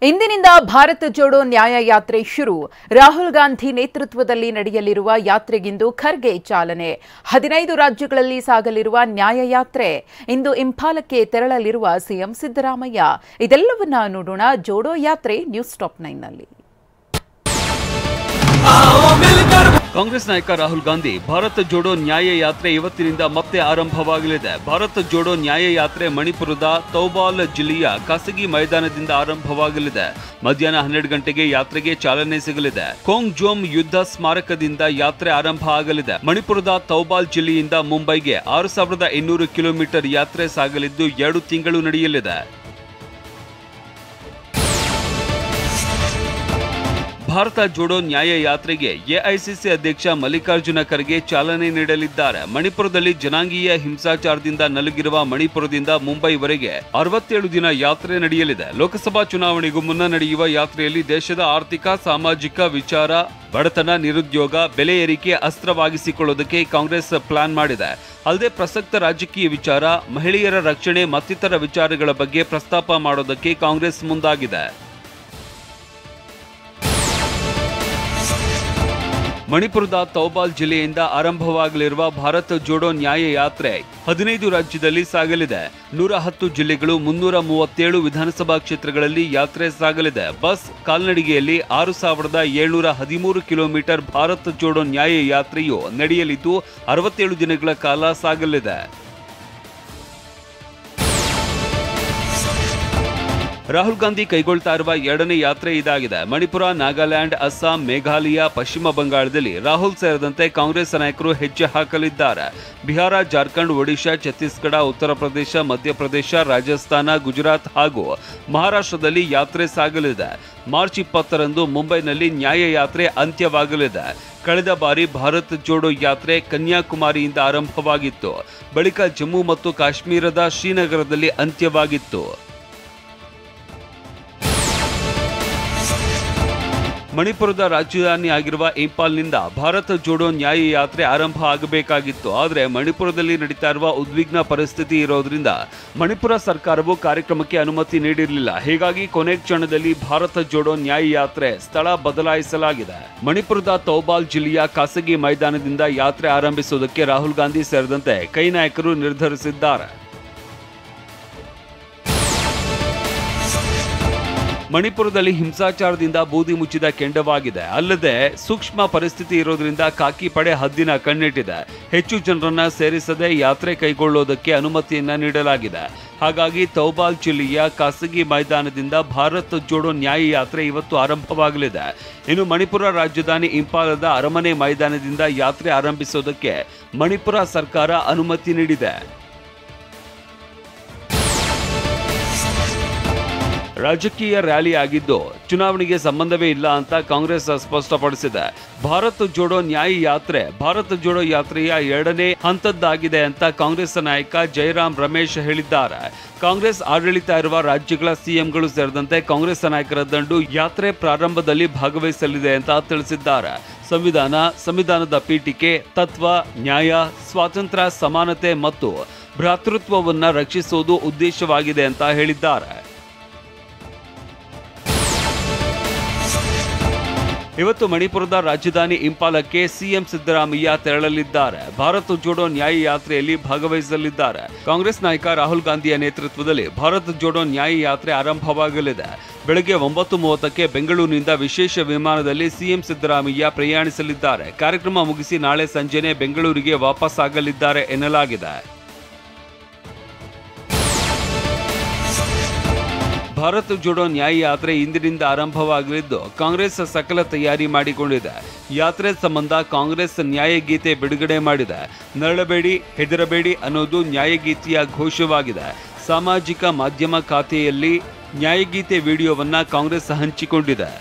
ಇಂದಿನಿಂದ ಭಾರತ ಜೋಡೋ ನ್ಯಾಯ ಯಾತ್ರೆ ಶುರು. ರಾಹುಲ್ ಗಾಂಧಿ ನೇತೃತ್ವದಲ್ಲಿ ನಡೆಯಲಿರುವ ಯಾತ್ರೆಗಿಂದು ಖರ್ಗೆ ಚಾಲನೆ. 15 ರಾಜ್ಯಗಳಲ್ಲಿ ಸಾಗಲಿರುವ ನ್ಯಾಯ ಯಾತ್ರೆ. ಇಂದು ಇಂಫಾಲಕ್ಕೆ ತೆರಳಲಿರುವ ಸಿಎಂ ಸಿದ್ದರಾಮಯ್ಯ. ಇದೆಲ್ಲವನ್ನ ನೋಡೋಣ ಜೋಡೋ ಯಾತ್ರೆ ನ್ಯೂಸ್ ಟಾಪ್ 9 ನಲ್ಲಿ. ಕಾಂಗ್ರೆಸ್ ನಾಯಕ ರಾಹುಲ್ ಗಾಂಧಿ ಭಾರತ ಜೋಡೋ ನ್ಯಾಯ ಯಾತ್ರೆ ಇವತ್ತಿನಿಂದ ಮತ್ತೆ ಆರಂಭವಾಗಲಿದೆ. ಭಾರತ ಜೋಡೋ ನ್ಯಾಯ ಯಾತ್ರೆ ಮಣಿಪುರದ ತೌಬಾಲ್ ಜಿಲ್ಲೆಯ ಖಾಸಗಿ ಮೈದಾನದಿಂದ ಆರಂಭವಾಗಲಿದೆ. ಮಧ್ಯಾಹ್ನ 12 ಗಂಟೆಗೆ ಯಾತ್ರೆಗೆ ಚಾಲನೆ ಸಿಗಲಿದೆ. ಕೋಂಗ್ಜೋಮ್ ಯುದ್ಧ ಸ್ಮಾರಕದಿಂದ ಯಾತ್ರೆ ಆರಂಭ ಆಗಲಿದೆ. ಮಣಿಪುರದ ತೌಬಾಲ್ ಜಿಲ್ಲೆಯಿಂದ ಮುಂಬೈಗೆ 6200 ಕಿಲೋಮೀಟರ್ ಯಾತ್ರೆ ಸಾಗಲಿದ್ದು 2 ತಿಂಗಳು ನಡೆಯಲಿದೆ. ಭಾರತ ಜೋಡೋ ನ್ಯಾಯ ಯಾತ್ರೆಗೆ ಎಐಸಿಸಿ ಅಧ್ಯಕ್ಷ ಮಲ್ಲಿಕಾರ್ಜುನ ಖರ್ಗೆ ಚಾಲನೆ ನೀಡಲಿದ್ದಾರೆ. ಮಣಿಪುರದಲ್ಲಿ ಜನಾಂಗೀಯ ಹಿಂಸಾಚಾರದಿಂದ ನಲುಗಿರುವ ಮಣಿಪುರದಿಂದ ಮುಂಬೈವರೆಗೆ 67 ದಿನ ಯಾತ್ರೆ ನಡೆಯಲಿದೆ. ಲೋಕಸಭಾ ಚುನಾವಣೆಗೂ ಮುನ್ನ ನಡೆಯುವ ಯಾತ್ರೆಯಲ್ಲಿ ದೇಶದ ಆರ್ಥಿಕ ಸಾಮಾಜಿಕ ವಿಚಾರ, ಬಡತನ, ನಿರುದ್ಯೋಗ, ಬೆಲೆ ಏರಿಕೆ ಅಸ್ತ್ರವಾಗಿಸಿಕೊಳ್ಳುವುದಕ್ಕೆ ಕಾಂಗ್ರೆಸ್ ಪ್ಲಾನ್ ಮಾಡಿದೆ. ಅಲ್ಲದೆ ಪ್ರಸಕ್ತ ರಾಜಕೀಯ ವಿಚಾರ, ಮಹಿಳೆಯರ ರಕ್ಷಣೆ ಮತ್ತಿತರ ವಿಚಾರಗಳ ಬಗ್ಗೆ ಪ್ರಸ್ತಾಪ ಮಾಡೋದಕ್ಕೆ ಕಾಂಗ್ರೆಸ್ ಮುಂದಾಗಿದೆ. ಮಣಿಪುರದ ತೌಬಾಲ್ ಜಿಲ್ಲೆಯಿಂದ ಆರಂಭವಾಗಲಿರುವ ಭಾರತ ಜೋಡೋ ನ್ಯಾಯ ಯಾತ್ರೆ 15 ರಾಜ್ಯದಲ್ಲಿ ಸಾಗಲಿದೆ. 110 ಜಿಲ್ಲೆಗಳು, 337 ವಿಧಾನಸಭಾ ಕ್ಷೇತ್ರಗಳಲ್ಲಿ ಯಾತ್ರೆ ಸಾಗಲಿದೆ. ಬಸ್, ಕಾಲ್ನಡಿಗೆಯಲ್ಲಿ 6713 ಕಿಲೋಮೀಟರ್ ಭಾರತ ಜೋಡೋ ನ್ಯಾಯ ಯಾತ್ರೆಯು ನಡೆಯಲಿದ್ದು 67 ದಿನಗಳ ಕಾಲ ಸಾಗಲಿದೆ. ರಾಹುಲ್ ಗಾಂಧಿ ಕೈಗೊಳ್ತಾ ಇರುವ 2ನೇ ಯಾತ್ರೆ ಇದಾಗಿದೆ. ಮಣಿಪುರ, ನಾಗಾಲ್ಯಾಂಡ್, ಅಸ್ಸಾಂ, ಮೇಘಾಲಯ, ಪಶ್ಚಿಮ ಬಂಗಾಳದಲ್ಲಿ ರಾಹುಲ್ ಸೇರಿದಂತೆ ಕಾಂಗ್ರೆಸ್ ನಾಯಕರು ಹೆಜ್ಜೆ ಹಾಕಲಿದ್ದಾರೆ. ಬಿಹಾರ, ಜಾರ್ಖಂಡ್, ಒಡಿಶಾ, ಛತ್ತೀಸ್ಗಢ, ಉತ್ತರ ಪ್ರದೇಶ, ಮಧ್ಯಪ್ರದೇಶ, ರಾಜಸ್ಥಾನ, ಗುಜರಾತ್ ಹಾಗೂ ಮಹಾರಾಷ್ಟ್ರದಲ್ಲಿ ಯಾತ್ರೆ ಸಾಗಲಿದೆ. ಮಾರ್ಚ್ 20ರಂದು ಮುಂಬೈನಲ್ಲಿ ನ್ಯಾಯ ಯಾತ್ರೆ ಅಂತ್ಯವಾಗಲಿದೆ. ಕಳೆದ ಬಾರಿ ಭಾರತ್ ಜೋಡೋ ಯಾತ್ರೆ ಕನ್ಯಾಕುಮಾರಿಯಿಂದ ಆರಂಭವಾಗಿತ್ತು. ಬಳಿಕ ಜಮ್ಮು ಮತ್ತು ಕಾಶ್ಮೀರದ ಶ್ರೀನಗರದಲ್ಲಿ ಅಂತ್ಯವಾಗಿತ್ತು. ಮಣಿಪುರದ ರಾಜಧಾನಿ ಆಗಿರುವ ಇಂಫಾಲ್ನಿಂದ ಭಾರತ ಜೋಡೋ ನ್ಯಾಯ ಯಾತ್ರೆ ಆರಂಭ ಆಗಬೇಕಾಗಿತ್ತು. ಆದರೆ ಮಣಿಪುರದಲ್ಲಿ ನಡೀತಾ ಇರುವ ಉದ್ವಿಗ್ನ ಪರಿಸ್ಥಿತಿ ಇರೋದ್ರಿಂದ ಮಣಿಪುರ ಸರ್ಕಾರವು ಕಾರ್ಯಕ್ರಮಕ್ಕೆ ಅನುಮತಿ ನೀಡಿರಲಿಲ್ಲ. ಹೀಗಾಗಿ ಕೊನೆ ಕ್ಷಣದಲ್ಲಿ ಭಾರತ ಜೋಡೋ ನ್ಯಾಯ ಯಾತ್ರೆ ಸ್ಥಳ ಬದಲಾಯಿಸಲಾಗಿದೆ. ಮಣಿಪುರದ ತೌಬಾಲ್ ಜಿಲ್ಲೆಯ ಖಾಸಗಿ ಮೈದಾನದಿಂದ ಯಾತ್ರೆ ಆರಂಭಿಸುವುದಕ್ಕೆ ರಾಹುಲ್ ಗಾಂಧಿ ಸೇರಿದಂತೆ ಕೈ ನಾಯಕರು ನಿರ್ಧರಿಸಿದ್ದಾರೆ. ಮಣಿಪುರದಲ್ಲಿ ಹಿಂಸಾಚಾರದಿಂದ ಬೂದಿ ಮುಚ್ಚಿದ ಕೆಂಡವಾಗಿದೆ. ಅಲ್ಲದೆ ಸೂಕ್ಷ್ಮ ಪರಿಸ್ಥಿತಿ ಇರೋದ್ರಿಂದ ಖಾಕಿ ಪಡೆ ಹದ್ದಿನ ಕಣ್ಣಿಟ್ಟಿದೆ. ಹೆಚ್ಚು ಜನರನ್ನ ಸೇರಿಸದೆ ಯಾತ್ರೆ ಕೈಗೊಳ್ಳುವುದಕ್ಕೆ ಅನುಮತಿಯನ್ನ ನೀಡಲಾಗಿದೆ. ಹಾಗಾಗಿ ತೌಬಾಲ್ ಜಿಲ್ಲೆಯ ಖಾಸಗಿ ಮೈದಾನದಿಂದ ಭಾರತ್ ಜೋಡೋ ನ್ಯಾಯ ಯಾತ್ರೆ ಇವತ್ತು ಆರಂಭವಾಗಲಿದೆ. ಇನ್ನು ಮಣಿಪುರ ರಾಜಧಾನಿ ಇಂಫಾಲದ ಅರಮನೆ ಮೈದಾನದಿಂದ ಯಾತ್ರೆ ಆರಂಭಿಸುವುದಕ್ಕೆ ಮಣಿಪುರ ಸರ್ಕಾರ ಅನುಮತಿ ನೀಡಿದೆ. ರಾಜಕೀಯ ರ್ಯಾಲಿ ಆಗಿದ್ದು ಚುನಾವಣೆಗೆ ಸಂಬಂಧವೇ ಇಲ್ಲ ಅಂತ ಕಾಂಗ್ರೆಸ್ ಸ್ಪಷ್ಟಪಡಿಸಿದೆ. ಭಾರತ ಜೋಡೋ ನ್ಯಾಯ ಯಾತ್ರೆ ಭಾರತ ಜೋಡೋ ಯಾತ್ರೆಯ 2ನೇ ಹಂತದ್ದಾಗಿದೆ ಅಂತ ಕಾಂಗ್ರೆಸ್ ನಾಯಕ ಜೈರಾಮ್ ರಮೇಶ್ ಹೇಳಿದ್ದಾರೆ. ಕಾಂಗ್ರೆಸ್ ಆಡಳಿತ ಇರುವ ರಾಜ್ಯಗಳ ಸಿಎಂಗಳು ಸೇರಿದಂತೆ ಕಾಂಗ್ರೆಸ್ ನಾಯಕರ ದಂಡು ಯಾತ್ರೆ ಪ್ರಾರಂಭದಲ್ಲಿ ಭಾಗವಹಿಸಲಿದೆ ಅಂತ ತಿಳಿಸಿದ್ದಾರೆ. ಸಂವಿಧಾನದ ಪೀಠಿಕೆ, ತತ್ವ, ನ್ಯಾಯ, ಸ್ವಾತಂತ್ರ್ಯ, ಸಮಾನತೆ ಮತ್ತು ಭ್ರಾತೃತ್ವವನ್ನು ರಕ್ಷಿಸುವುದು ಉದ್ದೇಶವಾಗಿದೆ ಅಂತ ಹೇಳಿದ್ದಾರೆ. ಇವತ್ತು ಮಣಿಪುರದ ರಾಜಧಾನಿ ಇಂಫಾಲಕ್ಕೆ ಸಿಎಂ ಸಿದ್ದರಾಮಯ್ಯ ತೆರಳಲಿದ್ದಾರೆ. ಭಾರತ ಜೋಡೋ ನ್ಯಾಯ ಯಾತ್ರೆಯಲ್ಲಿ ಭಾಗವಹಿಸಲಿದ್ದಾರೆ. ಕಾಂಗ್ರೆಸ್ ನಾಯಕ ರಾಹುಲ್ ಗಾಂಧಿಯ ನೇತೃತ್ವದಲ್ಲಿ ಭಾರತ ಜೋಡೋ ನ್ಯಾಯ ಯಾತ್ರೆ ಆರಂಭವಾಗಲಿದೆ. ಬೆಳಗ್ಗೆ 9:30ಕ್ಕೆ ಬೆಂಗಳೂರಿನಿಂದ ವಿಶೇಷ ವಿಮಾನದಲ್ಲಿ ಸಿಎಂ ಸಿದ್ದರಾಮಯ್ಯ ಪ್ರಯಾಣಿಸಲಿದ್ದಾರೆ. ಕಾರ್ಯಕ್ರಮ ಮುಗಿಸಿ ನಾಳೆ ಸಂಜೆನೆ ಬೆಂಗಳೂರಿಗೆ ವಾಪಸ್ ಆಗಲಿದ್ದಾರೆ ಎನ್ನಲಾಗಿದೆ. ಭಾರತ ಜೋಡೋ ನ್ಯಾಯ ಯಾತ್ರೆ ಇಂದಿನಿಂದ ಆರಂಭವಾಗಲಿದ್ದು ಕಾಂಗ್ರೆಸ್ ಸಕಲ ತಯಾರಿ ಮಾಡಿಕೊಂಡಿದೆ. ಯಾತ್ರೆ ಸಂಬಂಧ ಕಾಂಗ್ರೆಸ್ ನ್ಯಾಯಗೀತೆ ಬಿಡುಗಡೆ ಮಾಡಿದೆ. ನರಳಬೇಡಿ, ಹೆದರಬೇಡಿ ಅನ್ನೋದು ನ್ಯಾಯಗೀತೆಯ ಘೋಷವಾಗಿದೆ. ಸಾಮಾಜಿಕ ಮಾಧ್ಯಮ ಖಾತೆಯಲ್ಲಿ ನ್ಯಾಯಗೀತೆ ವಿಡಿಯೋವನ್ನ ಕಾಂಗ್ರೆಸ್ ಹಂಚಿಕೊಂಡಿದೆ.